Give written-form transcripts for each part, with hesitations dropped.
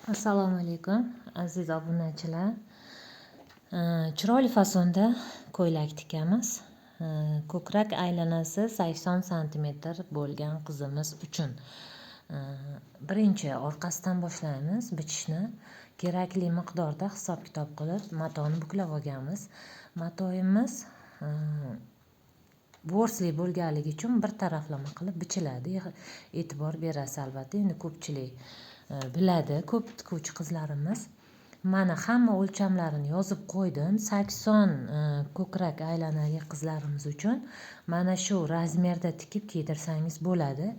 Assalomu alaykum aziz obunachilar. Chiroyli fasonda ko'ylak tikamiz. Ko'krak aylanasi 80 cm bo'lgan qizimiz uchun birinchi orqasidan boshlaymiz bichishni. Kerakli miqdorda hisob-kitob qilib matoni buklab olganmiz. Matoyimiz bo'rsli bo'lganligi uchun bir taraflama qilib bichiladi. E'tibor berasiz albatta. Endi ko'pchilik biladi, ko'p tikuvchi qizlarimiz. Mana hamma o'lchamlarini yozib qo'ydim. 80 ko'krak aylanali qizlarimiz uchun mana shu razmerda tikib kiydirsangiz bo'ladi.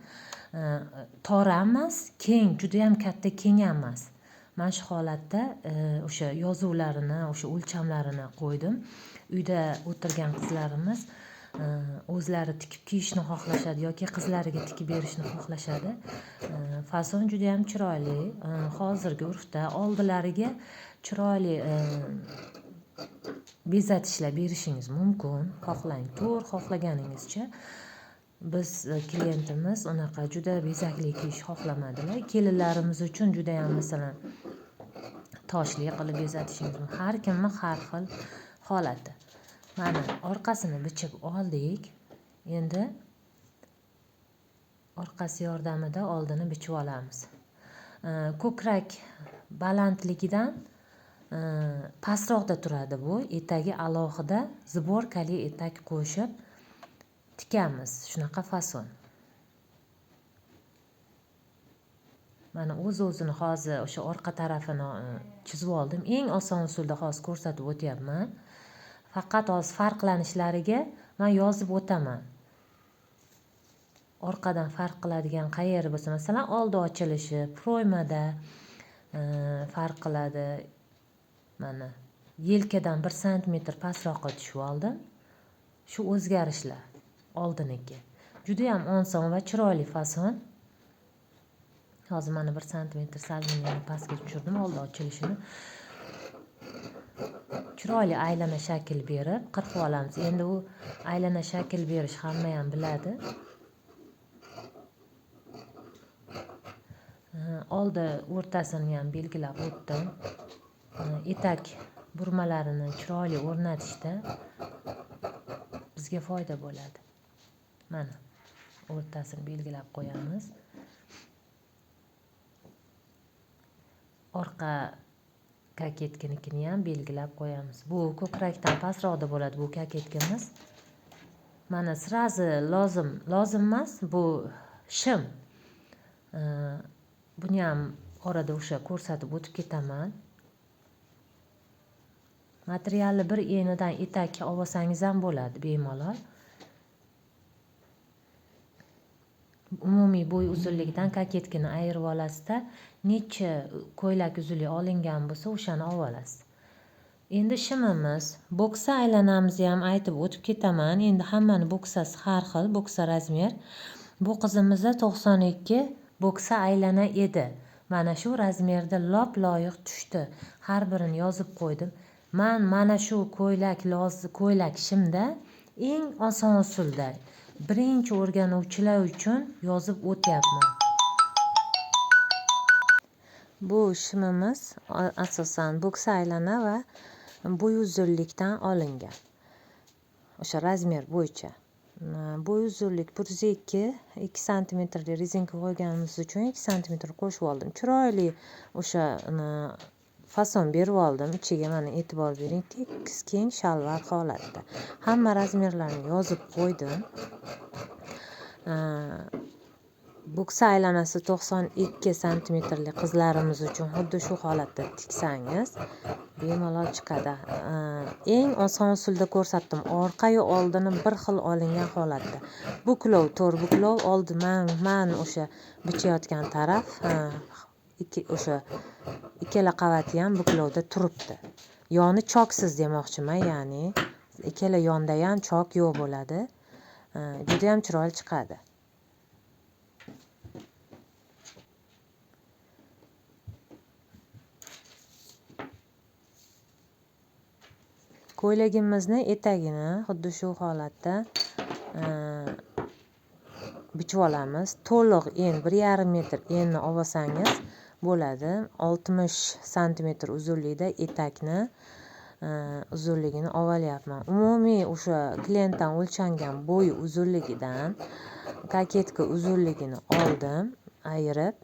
Tor emas, keng, juda ham katta keng emas. Mana shu holatda o'sha yozuvlarini, o'sha o'lchamlarini qo'ydim. Uyda o'tirgan qizlarimiz o'zlari tikib kiyishni xohlashadi yoki qizlariga tikib berishni xohlashadi. Fason juda ham chiroyli. Hozirgi urfda oldilariga chiroyli bezatishlar berishingiz mumkin. Xohlang to'r, xohlaganingizcha. Biz klientimiz unaqa juda bezakli kiyish xohlamadilar. Kelinlarimiz uchun juda ham masalan toshli qilib bezatishingiz mumkin. Har kimni har xil holati. Mana orqasini bichib oldik. Endi orqasi yordamida oldini bichib olamiz. Ko'krak balandligidan pastroqda turadi bu. Etagi alohida zborkali etak qo'shib tikamiz. Shunaqa fason. Mana o'z-o'zini hozir o'sha orqa tarafini chizib oldim. Eng oson usulda hozir ko'rsatib o'tyapman. Faqat hozir farqlanishlariga men yozib o'taman. Orqadan farq qiladigan qayeri bo'lsa, masalan, oldi ochilishi, proymada farq qiladi. Mana yelkadan 1 cm pastroqqa tushib oldim. Shu o'zgarishlar oldiniki. Juda ham oson va chiroyli fason. Hozir mana 1 cm salmini pastga tushirdim oldi ochilishini. Chiroyli aylana shakl berib qirqib olamiz. Endi u aylana shakl berish hamma ham biladi. Oldi o'rtasini ham belgilab o'tdim. Etak burmalarini chiroyli o'rnatishda bizga foyda bo'ladi. Mana o'rtasini belgilab qo'yamiz. Orqa kaketkinikini ham belgilab qo'yamiz. Bu ko'krakdan pastroqda bo'ladi bu kaketkimiz. Mana sirazi lozim emas, bu shim. Buni ham orada o'sha ko'rsatib o'tib ketaman. Materialni bir enidan etak olsangiz ham bo'ladi bemalol. Umumiy bo'y uzunligidan kaketkini ayirib olasizda, necha ko'ylak uzunligi olingan bo'lsa, o'shani olib olasiz. Endi shimimiz, bo'ksa aylanamizni ham aytib o'tib ketaman. Endi hammani bo'ksasi har xil, bo'ksa razmer. Bu qizimizda 92 bo'ksa aylana edi. Mana shu razmerda lop-loyiq tushdi. Har birini yozib qo'ydim. Mana shu ko'ylak shimda eng oson usulda birinchi o'rganuvchilar uchun yozib o'tyapman. Bu shimimiz asosan bo'ksa aylana va bo'y uzunlikdan olingan. O'sha razmer bo'yicha. Bo'y uzunlik 102 cm rezinka qo'yganimiz uchun 2 cm qo'shib oldim. Chiroyli o'sha fason berib oldim. Ichiga mana e'tibor bering, tekis keng shalvar holatda. Hamma razmerlarni yozib qo'ydim. Bo'ksa aylanasi 92 cm qizlarimiz uchun xuddi shu holatda tiksangiz bemalol chiqadi. Eng oson usulda ko'rsatdim. Orqa-yu oldini bir xil olingan holatda. Buklov, to'r buklov oldi men o'sha bichayotgan taraf o'sha ikkala qavati ham buklovda turibdi. Yoni choksiz demoqchiman, ya'ni ikkala yonda ham chok yo'q bo'ladi. Juda ham chiroyli chiqadi. Ko'ylagimizni etagini xuddi shu holatda bichib olamiz. To'liq en 1,5 metr enni olsangiz bo'ladi. 60 santimetr uzunlikda etakni uzunligini olyapman. Umumiy o'sha klientdan o'lchangan bo'y uzunligidan koketka uzunligini oldim, ayirib.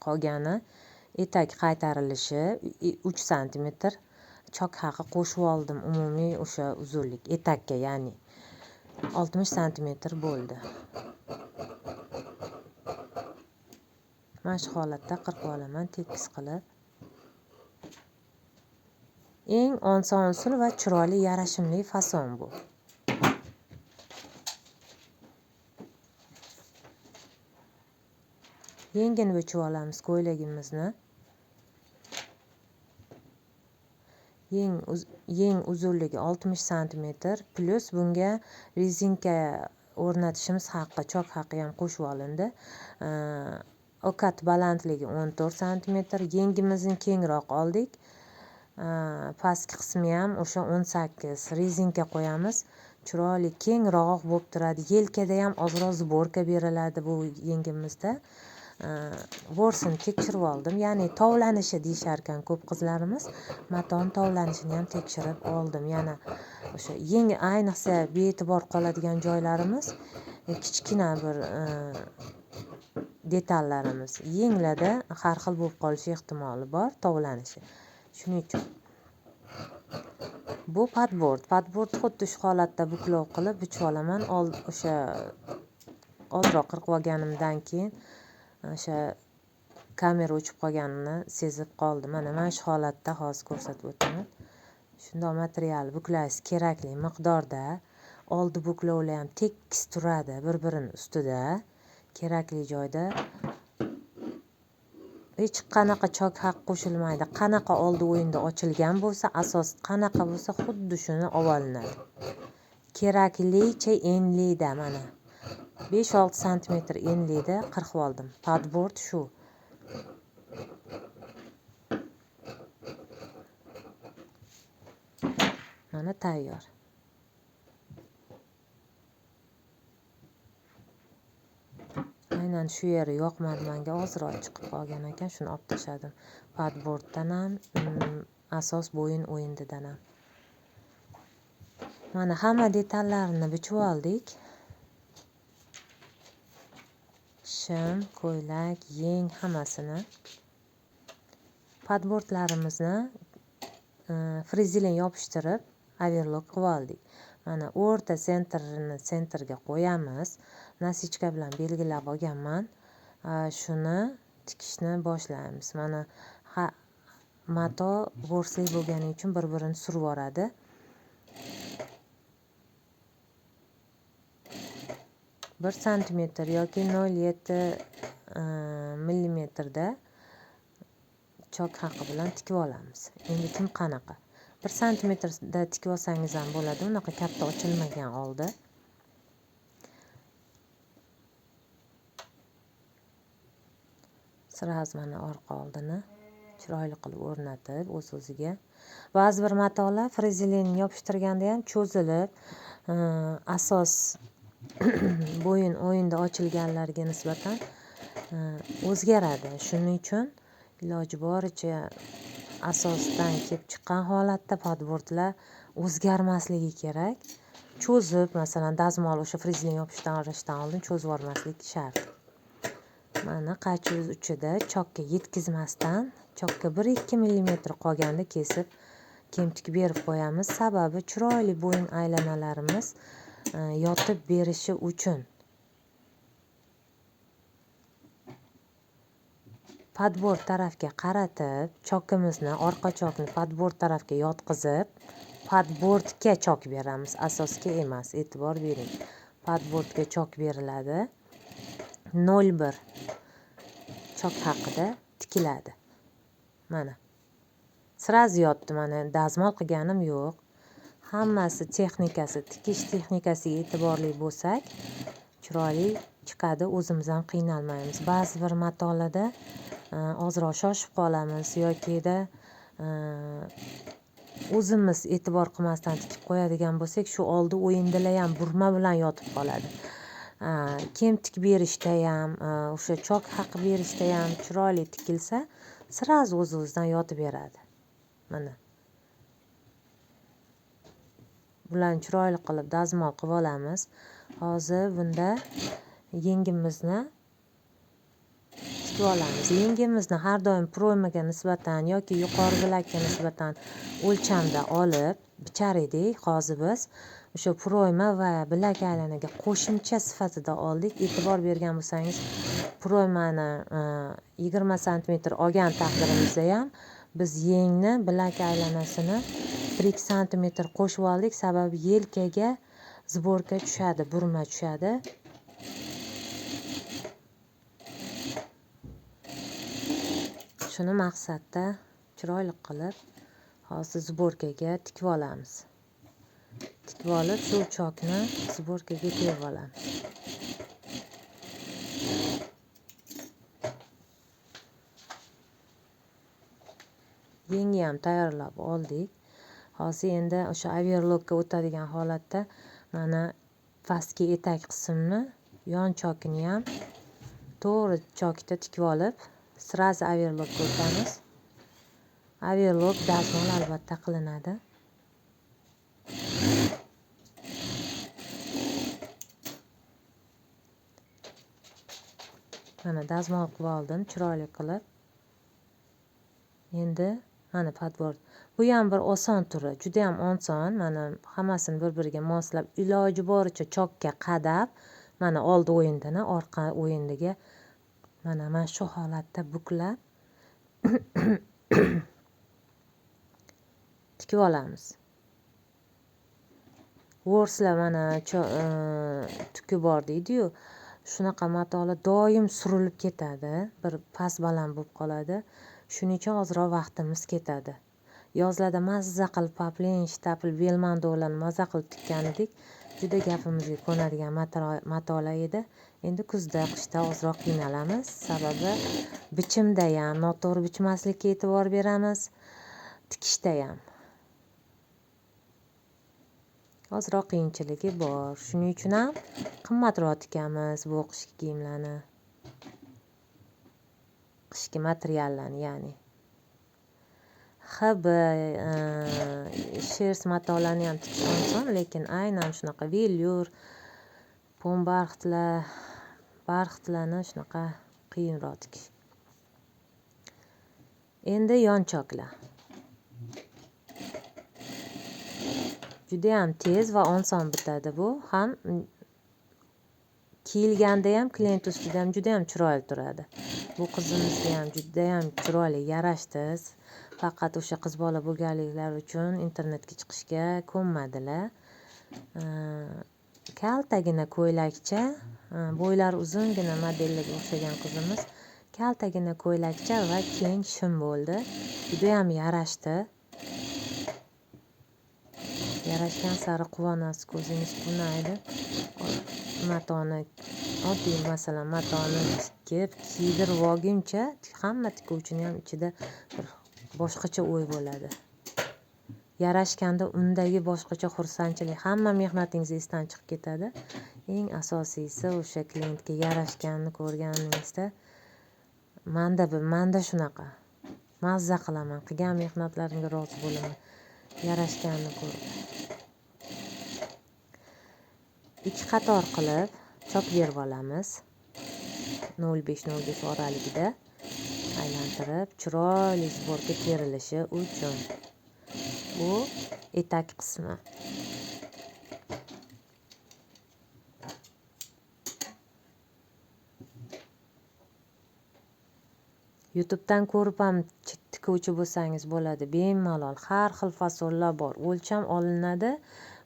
Qolgani etak qaytarilishi 3 santimetr chok haqi qo'shib oldim. Umumiy o'sha uzunlik etakka, ya'ni 60 santimetr bo'ldi. Mana shu holatda qirqib olaman, tekis qilib. Eng oson usul va chiroyli yarashimli fason bu. Yengini bichib olamiz ko'ylagimizni. Yeng uzunligi 60 santimetr plus bunga rezinka o'rnatishimiz haqqi, chok haqqi ham qo'shib olindi. Okat balandligi 14 santimetr. Yengimizni kengroq oldik. Pastki qismi ham o'sha 18. Rezinka qo'yamiz. Chiroyli kengroq bo'lib turadi. Yelkada ham ozroq zborka beriladi bu yengimizda. Bo'rsini tekshirib oldim. Ya'ni tovlanishi deyishar ekan ko'p qizlarimiz. Maton tovlanishini ham tekshirib oldim. Yana o'sha yeng, ayniqsa bee'tibor qoladigan joylarimiz kichkina bir detallarimiz. Yenglarda har xil bo'lib qolishi ehtimoli bor, tovlanishi. Shuning uchun bu padbord xuddi shu holatda buklov qilib bichib olaman. O'sha ozroq qirqib olganimdan keyin o'sha kamera o'chib qolganini sezib qoldim. Mana shu holatda hozir ko'rsatib o'taman. Shundoq material buklash kerakli miqdorda. Oldi buklovlar ham tekis turadi bir-birini ustida. Kerakli joyda hech qanaqa chok haq qo'shilmaydi. Qanaqa oldi o'yinda ochilgan bo'lsa, asos qanaqa bo'lsa xuddi shuni olinadi. Keraklicha enlida mana 5-6 santimetr enlida qirqib oldim. Padbord shu. Mana tayyor. Aynan shu yeri yoqmadi menga, ozroq chiqib qolgan ekan, shuni olib tashladim. Padborddan ham, asos bo'yin o'yindidan ham. Mana hamma detallarini bichib oldik. Shim, ko'ylak, yeng hammasini. Padbordlarimizni frizelin yopishtirib overlock qilib oldik. Mana o'rta sentrga qo'yamiz. Nasichka bilan belgilab olganman. Shuni tikishni boshlaymiz. Mana mato bo'rslik bo'lgani uchun bir-birini surib yoradi. Bir santimetr yoki 0,7 millimetrda chok haqi bilan tikib olamiz. Endi kim qanaqa? 1 santimetrda tikib olsangiz ham bo'ladi. Unaqa katta ochilmagan oldi. Sirasi mana orqa oldini chiroyli qilib o'rnatib o'z-o'ziga. Ba'zi bir matolar frizelin yopishtirganda ham cho'zilib, asos bo'yin o'yinda ochilganlarga nisbatan o'zgaradi. Shuning uchun iloji boricha asosdan kelib chiqqan holatda padbordlar o'zgarmasligi kerak. Cho'zib, masalan, dazmol o'sha frizelin yopishtirishdan oldin cho'zib yormaslik shart. Mana qachi uchida chokka yetkazmasdan, chokka 1-2 millimetr qolganda kesib kemtik berib qo'yamiz. Sababi chiroyli bo'yin aylanalarimiz yotib berishi uchun. Padbord tarafga qaratib, chokimizni, orqa chokni padbord tarafga yotqizib, padbordga chok beramiz, asosga emas. E'tibor bering. Padbordga chok beriladi. 0,1 chok haqida tikiladi. Mana. Sirazi yotdi, mana dazmol qilganim yo'q. Hammasi texnikasi, tikish texnikasiga e'tiborli bo'lsak, chiroyli chiqadi, o'zimiz ham qiynalmaymiz. Ba'zi bir matolarda ozroq shoshib qolamiz yokida o'zimiz e'tibor qilmasdan tikib qo'yadigan bo'lsak, shu oldi o'yindilar ham burma bilan yotib qoladi. kemtik berishda ham o'sha chok haqi berishda ham chiroyli tikilsa sразу o'z-o'zidan yotaveradi. Mana bularni chiroyli qilib dazmol qilib olamiz. Hozir bunda yengimizni tikib olamiz. Yengimizni har doim proymaga nisbatan yoki yuqori bilakka nisbatan o'lchamda olib bichar edik. Hozir biz o'sha proyma va bilak aylanaga qo'shimcha sifatida oldik. E'tibor bergan bo'lsangiz, proymani 20 sm olgan taqdirimizda ham biz yengni bilak aylanasini 1-2 sm qo'shib oldik. Sababi yelkaga zborka tushadi, burma tushadi. Shuni maqsadda chiroyli qilib hozir zborkaga tikib olamiz. Tikib olib shu chokni zborkaga terib olamiz. Yengi ham tayyorlab oldik. Hozir endi o'sha overlockga o'tadigan holatda mana pastki etak qismini, yon chokini ham to'g'ri chokda tikib olib, sразу overlockga o'tamiz. Overlock dazmol albatta qilinadi. Mana dazmol qilib oldim chiroyli qilib. Endi mana podbor. Bu ham bir oson turi, juda ham oson. Mana hammasini bir-biriga moslab, iloji boricha chokka qadab, mana oldi o'yindini, orqa o'yindiga mana shu holatda buklab tikib olamiz. Worslar mana tuki bor deydi-yu, shunaqa matolar doim surilib ketadi, bir past baland bo'lib qoladi. Shuning uchun ozroq vaqtimiz ketadi. Yozlarda mazza qilib poplin, shtapl, belmandolarni mazza qilib tikkan edik. Juda gapimizga ko'nadigan matolar edi. Endi kuzda, qishda ozroq qiynalamiz. Sababi bichimda ham noto'g'ri bichmaslikka e'tibor beramiz. Tikishda ham ozroq qiyinchiligi bor. Shuning uchun ham qimmatroq tikamiz bu qishki kiyimlarni. Qishki materiallarni, ya'ni. HB shers matolarni ham tikish oson, lekin aynan shunaqa velyur, pombarxtlar, barxtlarni shunaqa qiyinroq tikish. Endi yon choklar. Juda ham tez va oson bitadi bu. Ham kiyilganda ham klient ustida ham juda ham chiroyli turadi. Bu qizimizga ham juda ham chiroyli yarashdi. Faqat o'sha qiz bola bo'lganliklari uchun internetga chiqishga ko'nmadilar. Kaltagina ko'ylakcha, bo'ylari uzungina modellarga o'xshagan qizimiz kaltagina ko'ylakcha va keng shim bo'ldi. Juda ham yarashdi. Yarashgan sari quvonasiz, ko'zingiz quvnaydi. Matoni oddiy masalan matoni tikib, kiydirib olguncha hamma tikuvchini ham ichida bir boshqacha o'y bo'ladi. Yarashganda undagi boshqacha xursandchilik, hamma mehnatingiz esdan chiqib ketadi. Eng asosiysi o'sha klientga yarashganini ko'rganingizda manda shunaqa. Mazza qilaman, qilgan mehnatlarimga rozi bo'laman. Yarashganini ko'rib. 2 qator qilib chok berib olamiz. 0,5-0,5 oraligida aylantirib, chiroyli zborka terilishi uchun. Bu etak qismi. YouTube'dan ko'rib ham tikuvchi bo'lsangiz bo'ladi. Bemalol har xil fasonlar bor. O'lcham olinadi,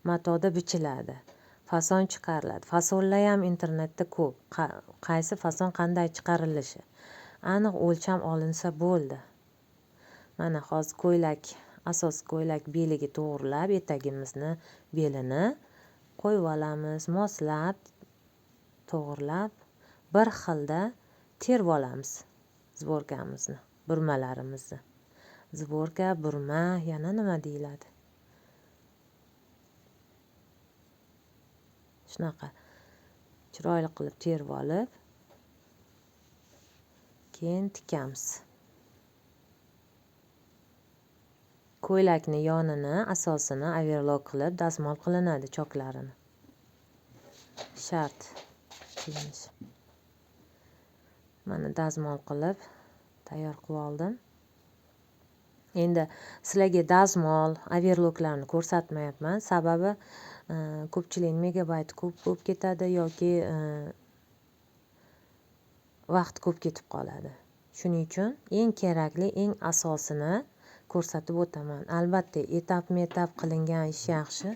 matoda bichiladi. Fason chiqariladi. Fasonlar ham internetda ko'p. Qaysi fason qanday chiqarilishi. Aniq o'lcham olinsa bo'ldi. Mana hozir ko'ylak, asos ko'ylak beliga to'g'rilab, etagimizni belini qo'yib olamiz, moslab, to'g'rilab, bir xilda terib olamiz zborkamizni, burmalarimizni. Zborka, burma, yana nima deyiladi? Shunaqa. chiroyli qilib terib olib keyin tikamiz. Ko'ylakni yonini, asosini overlock qilib dazmol qilinadi choklarini. Shart kiyinish. Mana dazmol qilib tayyor qilib oldim. Endi sizlarga dazmol, overlocklarni ko'rsatmayapman. Sababi ko'pchilik megabayt ko'p ketadi yoki vaqt ko'p ketib qoladi. Shuning uchun eng kerakli, eng asosini ko'rsatib o'taman. Albatta, etap-metap qilingan ish yaxshi.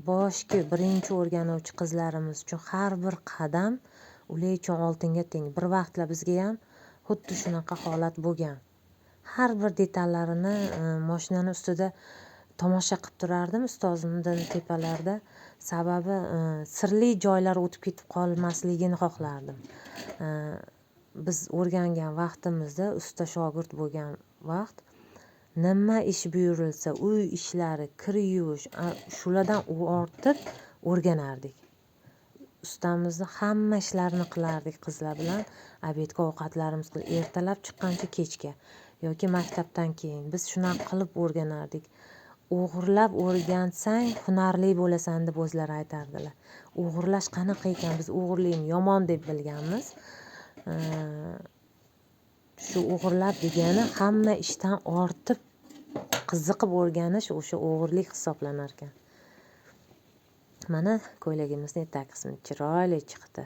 Boshki birinchi o'rganuvchi qizlarimiz uchun har bir qadam ular uchun oltinga teng. Bir vaqtlar bizga ham xuddi shunaqa holat bo'lgan. Har bir detallarini mashinani ustida tomosha qilib turardim ustozimning tepalarida. Sababi sirli joylar o'tib ketib qolmasligini xohlardim. Biz o'rgangan vaqtimizda usta shogird bo'lgan vaqt nima ish buyurilsa, uy ishlari, kir yuvish, shulardan ortib o'rganardik. Ustamizni hamma ishlarini qilardik qizlar bilan. Obedga ovqatlarimiz qilib ertalab chiqqancha kechga yoki maktabdan keyin biz shunaqa qilib o'rganardik. O'g'irlab o'rgansang hunarli bo'lasan deb o'zlari aytardilar. O'g'irlash qanaqa ekan, biz o'g'irlikni yomon deb bilganmiz. Shu o'g'irlab degani hamma ishdan ortib qiziqib o'rganish o'sha o'g'irlik hisoblanar ekan. Mana ko'ylagimizning etak qismi chiroyli chiqdi.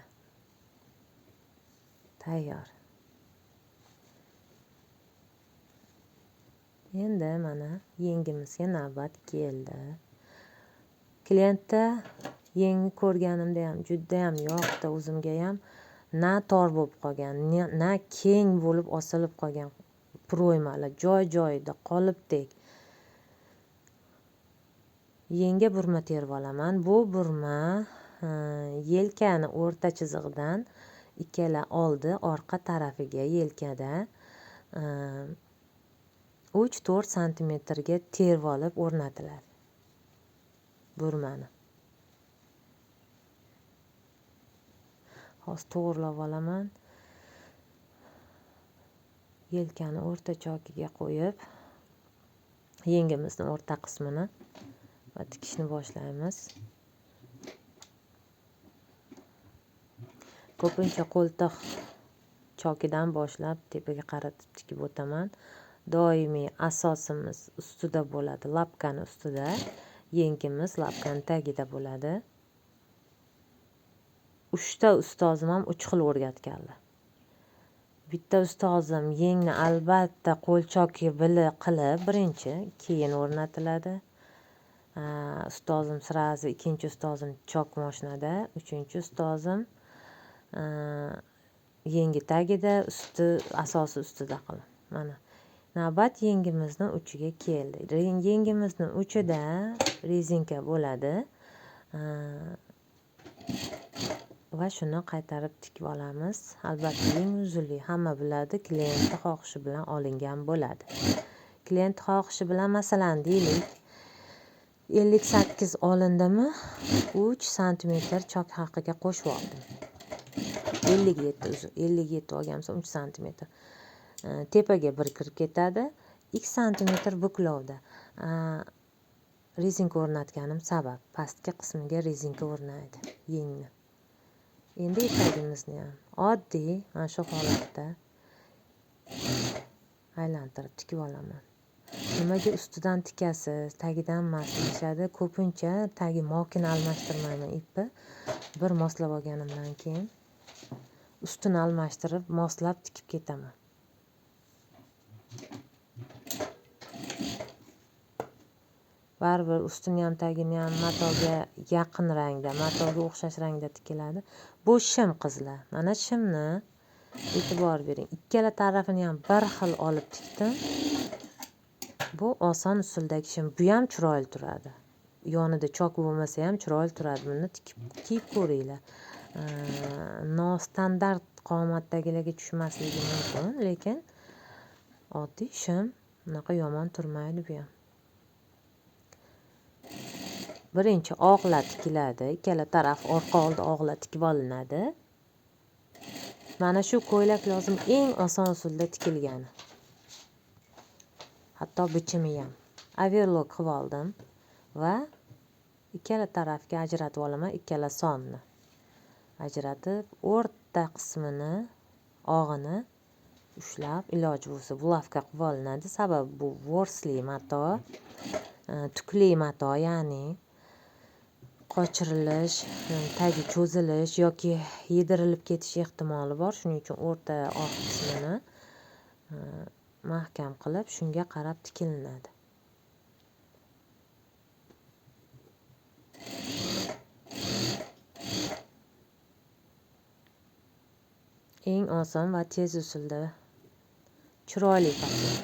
Tayyor. Endi mana yengimizga navbat keldi. Klientda yengi ko'rganimda ham juda ham yoqdi, o'zimga ham. Na tor bo'lib qolgan, na keng bo'lib osilib qolgan proymalar joy-joyida qolibdek. Yengga burma terib olaman. Bu burma yelkani o'rta chizig'idan ikkala oldi orqa tarafiga yelkada 3-4 santimetrga terib olib o'rnatiladi burmani. Hozir to'g'rilab olaman. Yelkani o'rta chokiga qo'yib yengimizni o'rta qismini va tikishni boshlaymiz. Ko'pincha qo'ltiq chokidan boshlab tepaga qaratib tikib o'taman. Doimiy asosimiz ustida bo'ladi, lapkani ustida. Yengimiz lapkani tagida bo'ladi. 3 ta ustozim ham 3 xil o'rgatganlar. Bitta ustozim yengni albatta qo'lchoki qilib birinchi, keyin o'rnatiladi. Ustozim sirazi ikkinchi ustozim chok mashinada, uchinchi ustozim yengi tagida, asosi ustida qilib. Mana navbat yengimizning uchiga keldi. Yengimizning uchida rezinka bo'ladi. Va shuni qaytarib tikib olamiz. Albatta yeng uzunlik hamma biladi, klient xohishi bilan olingan bo'ladi. Klient xohishi bilan masalan deylik 58 olindimi, 3 santimetr chok haqiga qo'shib oldim. 57 olganimsa 3 santimetr. Tepaga bir kirib ketadi, 2 santimetr buklovda. Rezinka o'rnatganim sabab, pastki qismiga rezinka o'rnaydi yengni. Endi etagimizni ham oddiy mana shu holatda aylantirib tikib olaman. Nimaga ustidan tikasiz, tagidan emas deyishadi. Ko'pincha tagi mokini almashtirmayman ipni. Bir moslab olganimdan keyin ustini almashtirib, moslab tikib ketaman. Baribir ustini ham tagini ham matoga yaqin rangda, matoga o'xshash rangda tikiladi. Bu shim qizlar. Mana shimni e'tibor bering. Ikkala tarafini ham bir xil olib tikdim. Bu oson usuldagi shim. Bu ham chiroyli turadi. Yonida chok bo'lmasa ham chiroyli turadi. Buni kiyib ko'ringlar. Nostandart qomatdagilarga tushmasligi mumkin, lekin oddiy shim, unaqa yomon turmaydi bu ham. birinchi og'la tikiladi. Ikkala taraf orqa oldi og'la tikib olinadi. Mana shu ko'ylak lozim eng oson usulda tikilgani. Hatto bichimi ham. Overlock qilib oldim va ikkala tarafga ajratib olaman, ikkala sonni. Ajratib, o'rta qismini, og'ini ushlab, iloji bo'lsa bulavka qilib olinadi. Sababi bu vorsli mato, tukli mato, ya'ni qochirilish, tagi cho'zilish yoki yedirilib ketish ehtimoli bor. Shuning uchun o'rta oq qismini mahkam qilib, shunga qarab tikilinadi. Eng oson va tez usulda chiroyli fasol.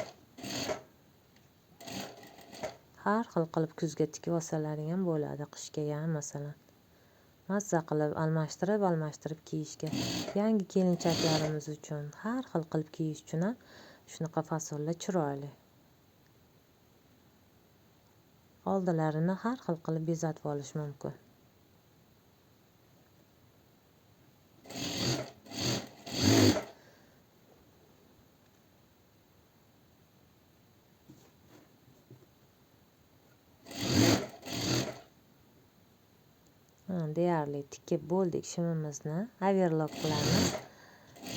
Har xil qilib kuzga tikib olsalaring ham bo'ladi, qishga ham masalan. Mazza qilib almashtirib kiyishga. Yangi kelinchaklarimiz uchun, har xil qilib kiyish uchun ham shunaqa fasollar chiroyli. Oldilarini har xil qilib bezatib olish mumkin. Deyarli tikib bo'ldik shimimizni. Overlock qilamiz.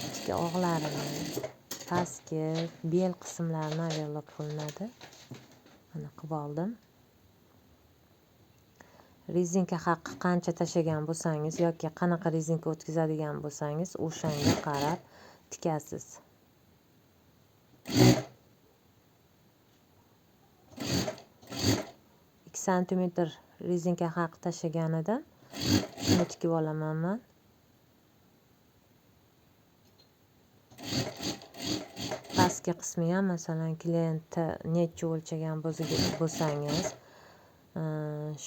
Ichki og'larini, pastki bel qismlarini overlock qilinadi. Mana qilib oldim. Rezinka haqi qancha tashagan bo'lsangiz yoki qanaqa rezinka o'tkazadigan bo'lsangiz, o'shanga qarab tikasiz. ikki santimetr rezinka haqi tashaganida shuni tikib olaman men. Pastki qismi ham masalan klient necha o'lchagan bo'lsangiz,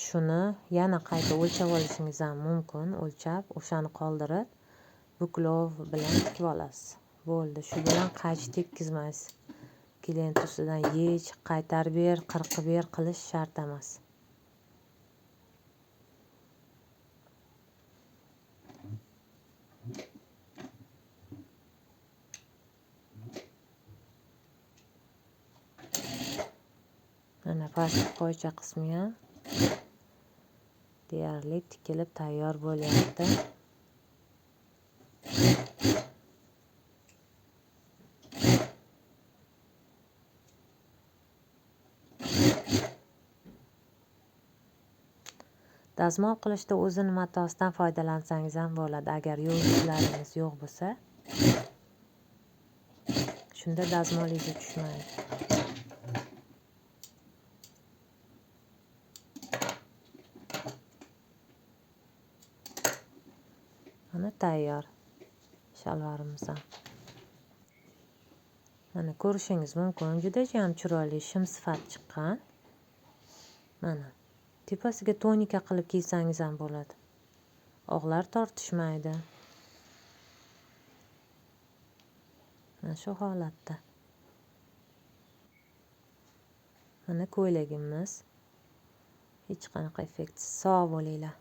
shuni yana qayta o'lchab olishingiz ham mumkin. O'lchab, o'shani qoldirib, buklov bilan tikib olasiz. Bo'ldi, shu bilan qaychi tekkizmaysiz. Klient ustidan yech, qaytarib ber, qirqib ber qilish shart emas. Mana pastki poycha qismi ham deyarli tikilib tayyor bo'lyapti. Dazmol qilishda o'zini matosidan foydalansangiz ham bo'ladi. Agar yulduzlaringiz yo'q bo'lsa, shunda dazmol izi tushmaydi. Mana tayyor shalvarimiz ham. Mana ko'rishingiz mumkin, juda ham chiroyli shim sifat chiqqan. Mana tepasiga tonika qilib kiysangiz ham bo'ladi. Og'lar tortishmaydi. Mana shu holatda. Mana ko'ylagimiz. Hech qanaqa effektsiz. Sog' bo'linglar.